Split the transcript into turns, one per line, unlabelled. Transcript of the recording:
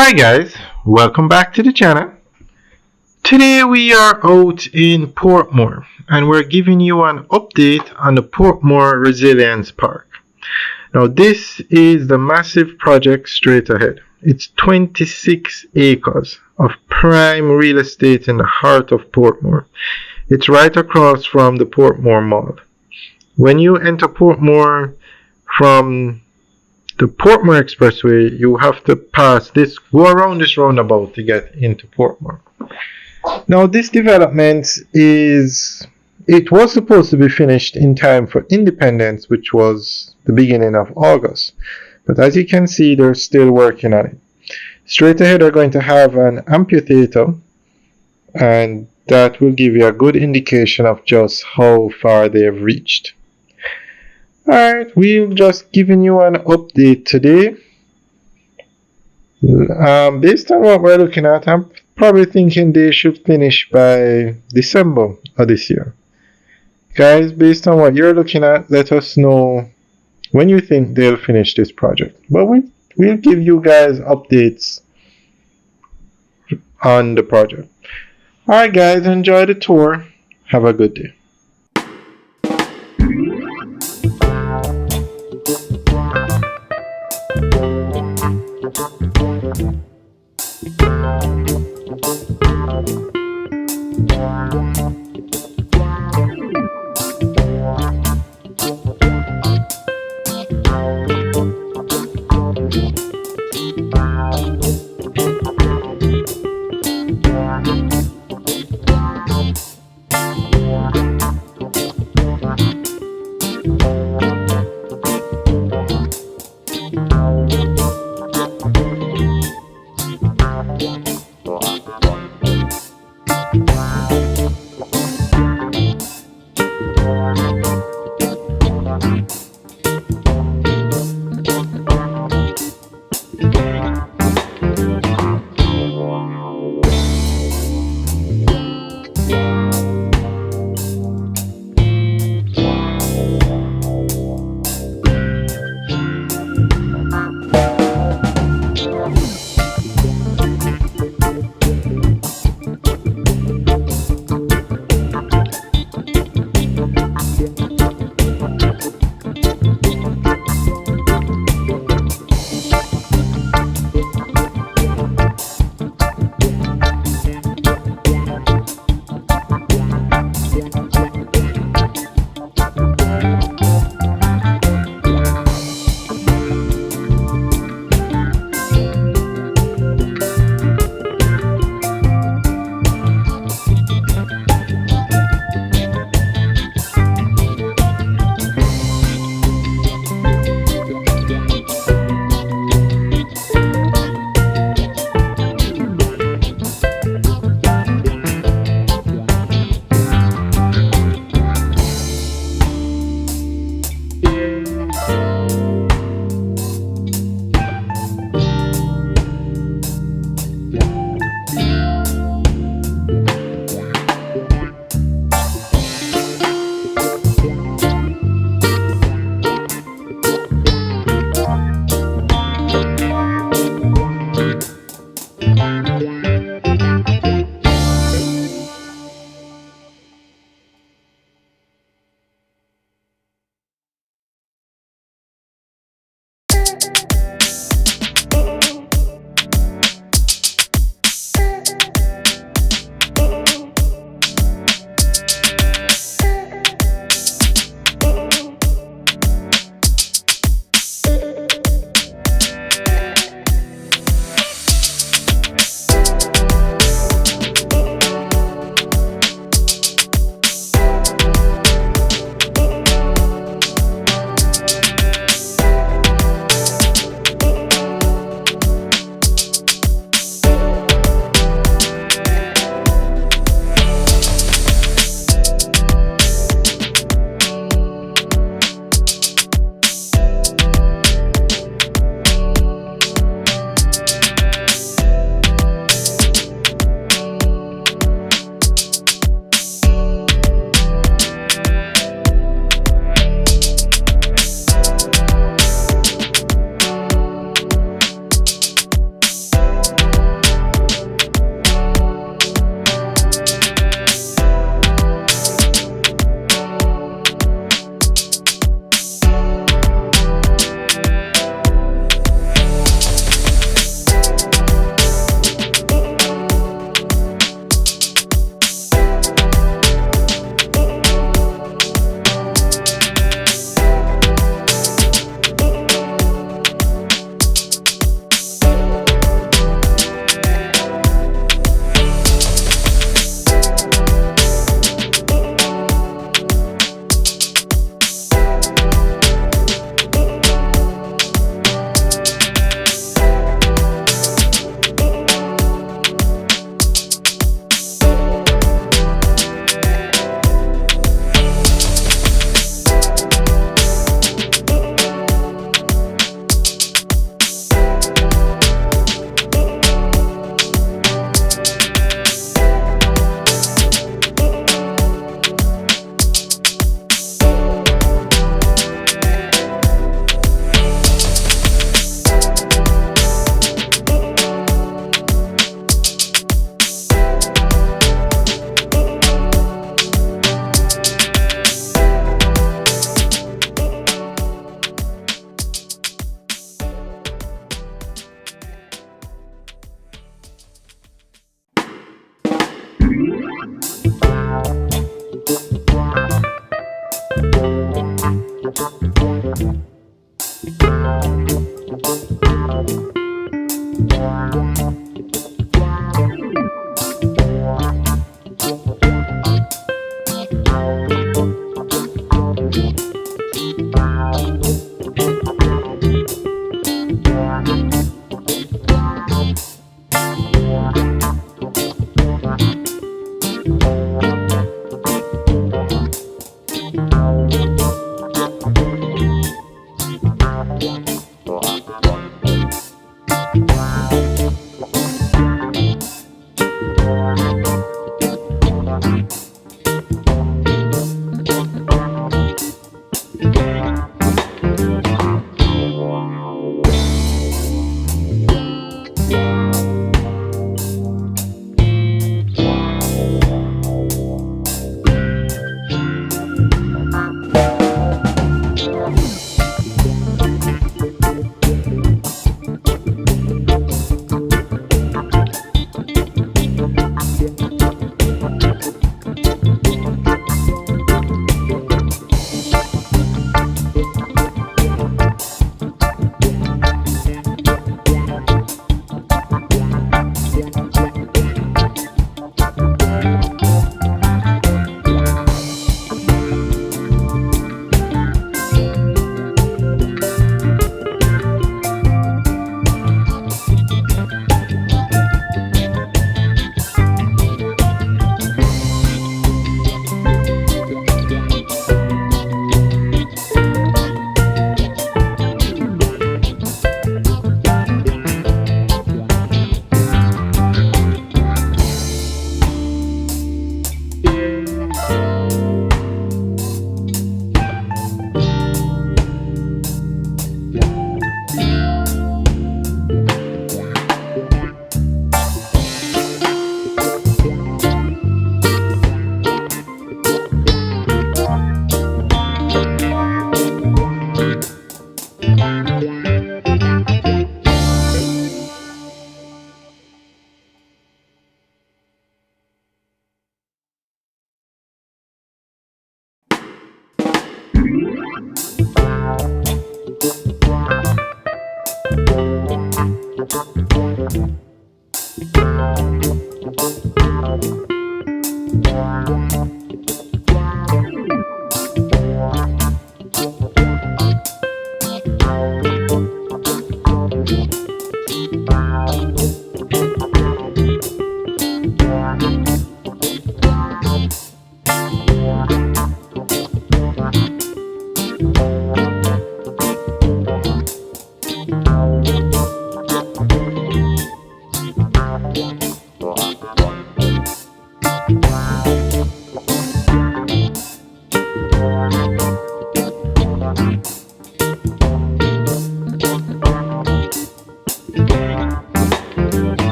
Hi guys, welcome back to the channel. Today we are out in Portmore and we're giving you an update on the Portmore Resilience Park. Now this is the massive project straight ahead. It's 26 acres of prime real estate in the heart of Portmore. It's right across from the Portmore Mall. When you enter Portmore from the Portmore Expressway, you have to go around this roundabout to get into Portmore. Now this development it was supposed to be finished in time for Independence, which was the beginning of August. But as you can see, they're still working on it. Straight ahead, they're going to have an amphitheater, and that will give you a good indication of just how far they've reached. Alright, we've just given you an update today. Based on what we're looking at, I'm probably thinking they should finish by December of this year. Guys, based on what you're looking at, let us know when you think they'll finish this project. But we'll give you guys updates on the project. Alright guys, enjoy the tour. Have a good day.